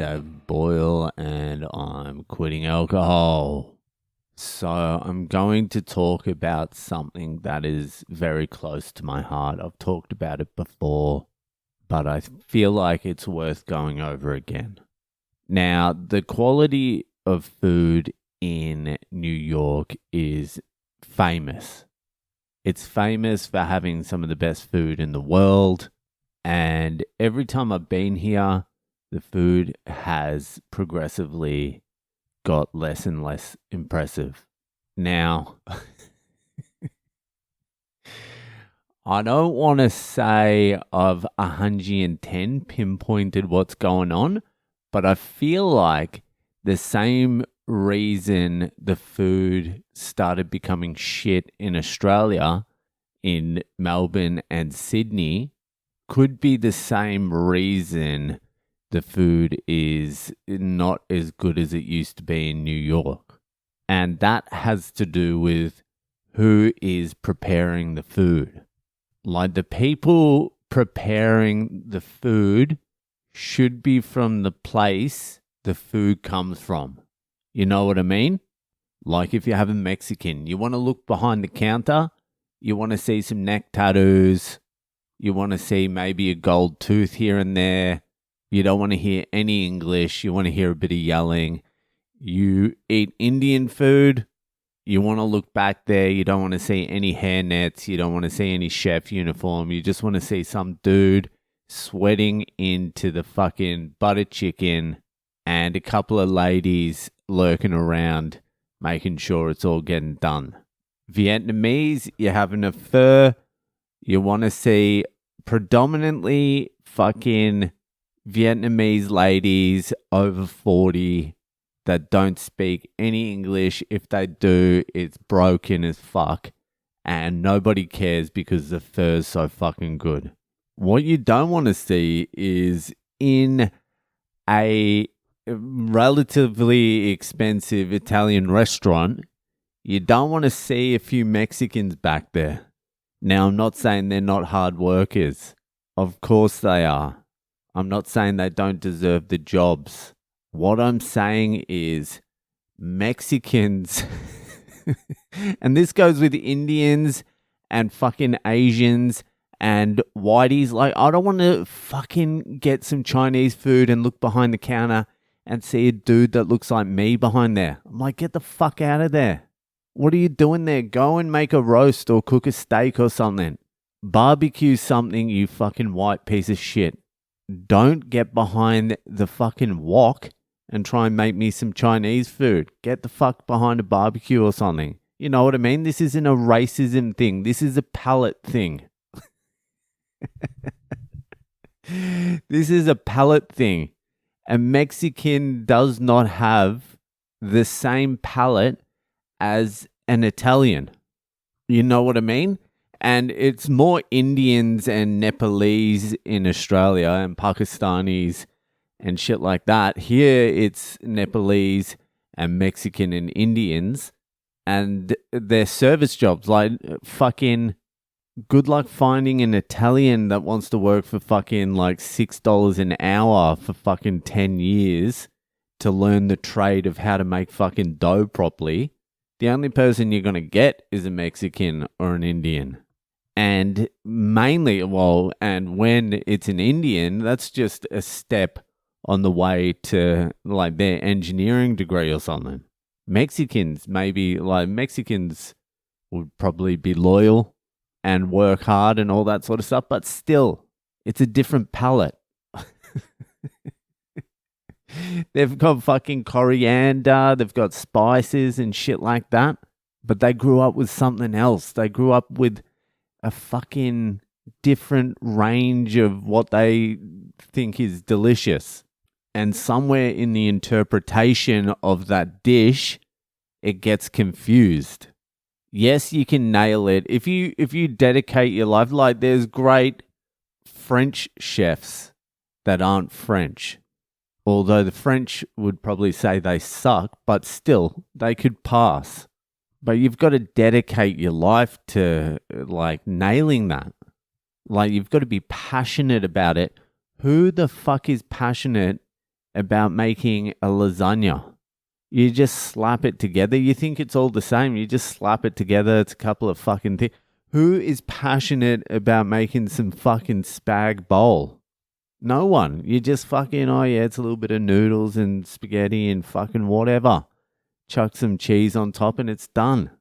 Dave Boyle, and I'm quitting alcohol. So I'm going to talk about something that is very close to my heart. I've talked about it before, but I feel like it's worth going over again. Now, the quality of food in New York is famous. It's famous for having some of the best food in the world. And every time I've been here, the food has progressively got less and less impressive. Now, I don't want to say I've 110 pinpointed what's going on, but I feel like the same reason the food started becoming shit in Australia, in Melbourne and Sydney, could be the same reason the food is not as good as it used to be in New York. And that has to do with who is preparing the food. Like, the people preparing the food should be from the place the food comes from. You know what I mean? Like, if you have a Mexican, you want to look behind the counter, you want to see some neck tattoos, you want to see maybe a gold tooth here and there. You don't want to hear any English. You want to hear a bit of yelling. You eat Indian food. You want to look back there. You don't want to see any hairnets. You don't want to see any chef uniform. You just want to see some dude sweating into the fucking butter chicken and a couple of ladies lurking around making sure it's all getting done. Vietnamese, you're having a pho. You want to see predominantly fucking Vietnamese ladies over 40 that don't speak any English. If they do, it's broken as fuck. And nobody cares because the pho's so fucking good. What you don't want to see is in a relatively expensive Italian restaurant, you don't want to see a few Mexicans back there. Now, I'm not saying they're not hard workers. Of course they are. I'm not saying they don't deserve the jobs. What I'm saying is Mexicans, and this goes with Indians and fucking Asians and whiteys. Like, I don't want to fucking get some Chinese food and look behind the counter and see a dude that looks like me behind there. I'm like, get the fuck out of there. What are you doing there? Go and make a roast or cook a steak or something. Barbecue something, you fucking white piece of shit. Don't get behind the fucking wok and try and make me some Chinese food. Get the fuck behind a barbecue or something. You know what I mean? This isn't a racism thing. This is a pallet thing. This is a pallet thing. A Mexican does not have the same palate as an Italian. You know what I mean? And it's more Indians and Nepalese in Australia and Pakistanis and shit like that. Here it's Nepalese and Mexican and Indians. And their service jobs, like fucking good luck finding an Italian that wants to work for fucking like $6 an hour for fucking 10 years to learn the trade of how to make fucking dough properly. The only person you're going to get is a Mexican or an Indian. And mainly, and when it's an Indian, that's just a step on the way to like their engineering degree or something. Mexicans would probably be loyal and work hard and all that sort of stuff, but still, it's a different palate. They've got fucking coriander, they've got spices and shit like that, but they grew up with something else. They grew up with a fucking different range of what they think is delicious. And somewhere in the interpretation of that dish, it gets confused. Yes, you can nail it. If you dedicate your life, like there's great French chefs that aren't French. Although the French would probably say they suck, but still, they could pass. But you've got to dedicate your life to like nailing that. Like, you've got to be passionate about it. Who the fuck is passionate about making a lasagna. You just slap it together. You think it's all the same. You just slap it together. It's a couple of fucking things. Who is passionate about making some fucking spag bowl? No one. You just fucking, oh yeah, it's a little bit of noodles and spaghetti and fucking whatever. Chuck some cheese on top and it's done.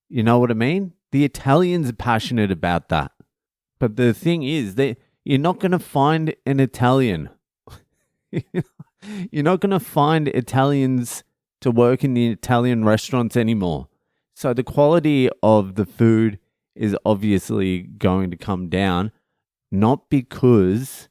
You know what I mean? The Italians are passionate about that. But the thing is that you're not going to find an Italian. You're not going to find Italians to work in the Italian restaurants anymore. So the quality of the food is obviously going to come down, not because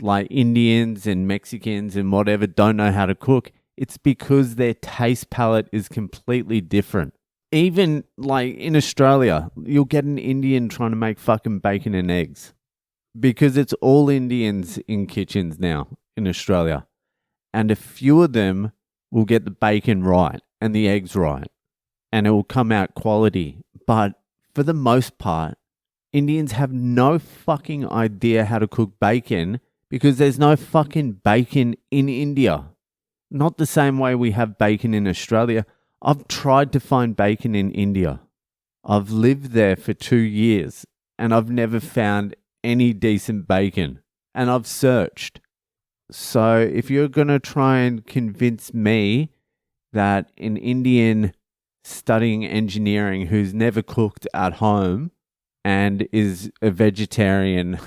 like Indians and Mexicans and whatever don't know how to cook. It's because their taste palette is completely different. Even like in Australia, you'll get an Indian trying to make fucking bacon and eggs because it's all Indians in kitchens now in Australia. And a few of them will get the bacon right and the eggs right and it will come out quality. But for the most part, Indians have no fucking idea how to cook bacon because there's no fucking bacon in India. Not the same way we have bacon in Australia. I've tried to find bacon in India. I've lived there for 2 years and I've never found any decent bacon. And I've searched. So if you're going to try and convince me that an Indian studying engineering who's never cooked at home and is a vegetarian,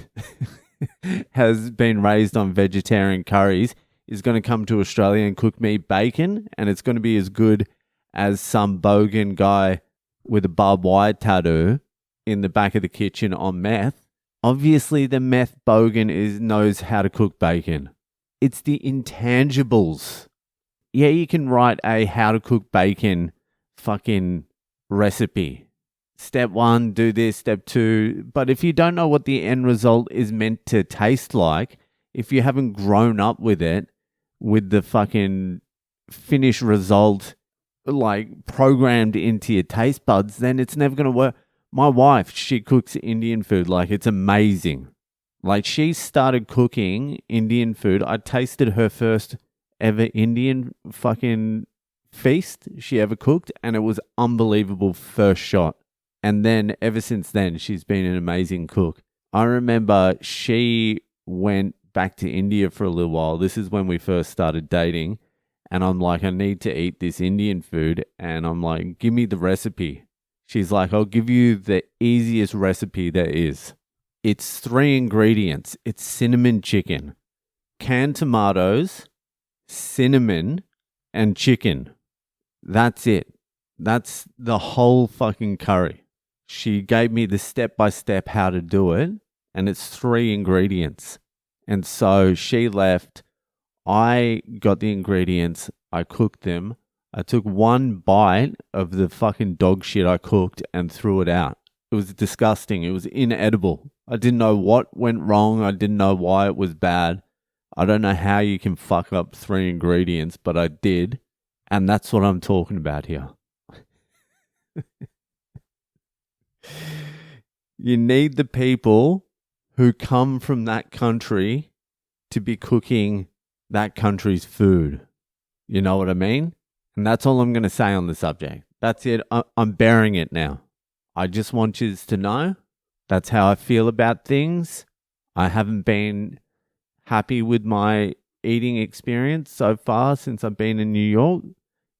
has been raised on vegetarian curries, is going to come to Australia and cook me bacon and it's going to be as good as some bogan guy with a barbed wire tattoo in the back of the kitchen on meth, obviously the meth bogan knows how to cook bacon. It's the intangibles. Yeah, you can write a how to cook bacon fucking recipe. Step 1, do this. Step 2. But if you don't know what the end result is meant to taste like, if you haven't grown up with it, with the fucking finished result like programmed into your taste buds, then it's never going to work. My wife, she cooks Indian food. Like, it's amazing. Like, she started cooking Indian food. I tasted her first ever Indian fucking feast she ever cooked, and it was unbelievable first shot. And then ever since then, she's been an amazing cook. I remember she went back to India for a little while. This is when we first started dating. And I'm like, I need to eat this Indian food. And I'm like, give me the recipe. She's like, I'll give you the easiest recipe there is. It's 3 ingredients. It's cinnamon chicken, canned tomatoes, cinnamon, and chicken. That's it. That's the whole fucking curry. She gave me the step-by-step how to do it. And it's 3 ingredients. And so she left. I got the ingredients. I cooked them. I took 1 bite of the fucking dog shit I cooked and threw it out. It was disgusting. It was inedible. I didn't know what went wrong. I didn't know why it was bad. I don't know how you can fuck up 3 ingredients, but I did. And that's what I'm talking about here. You need the people who come from that country to be cooking that country's food. You know what I mean? And that's all I'm going to say on the subject. That's it. I'm bearing it now. I just want you to know that's how I feel about things. I haven't been happy with my eating experience so far since I've been in New York.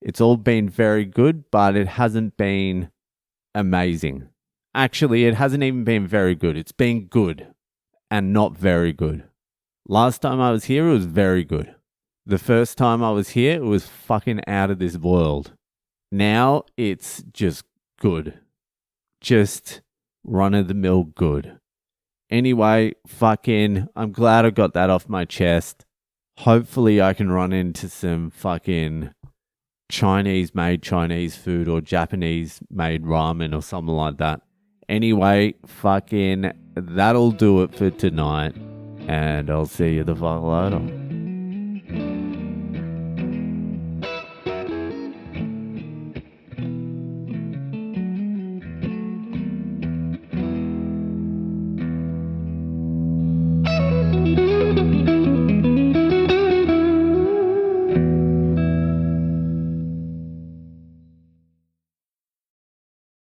It's all been very good, but it hasn't been amazing. Actually, it hasn't even been very good. It's been good and not very good. Last time I was here, it was very good. The first time I was here, it was fucking out of this world. Now, it's just good. Just run-of-the-mill good. Anyway, I'm glad I got that off my chest. Hopefully, I can run into some fucking Chinese-made Chinese food or Japanese-made ramen or something like that. Anyway, that'll do it for tonight. And I'll see you the fuck later.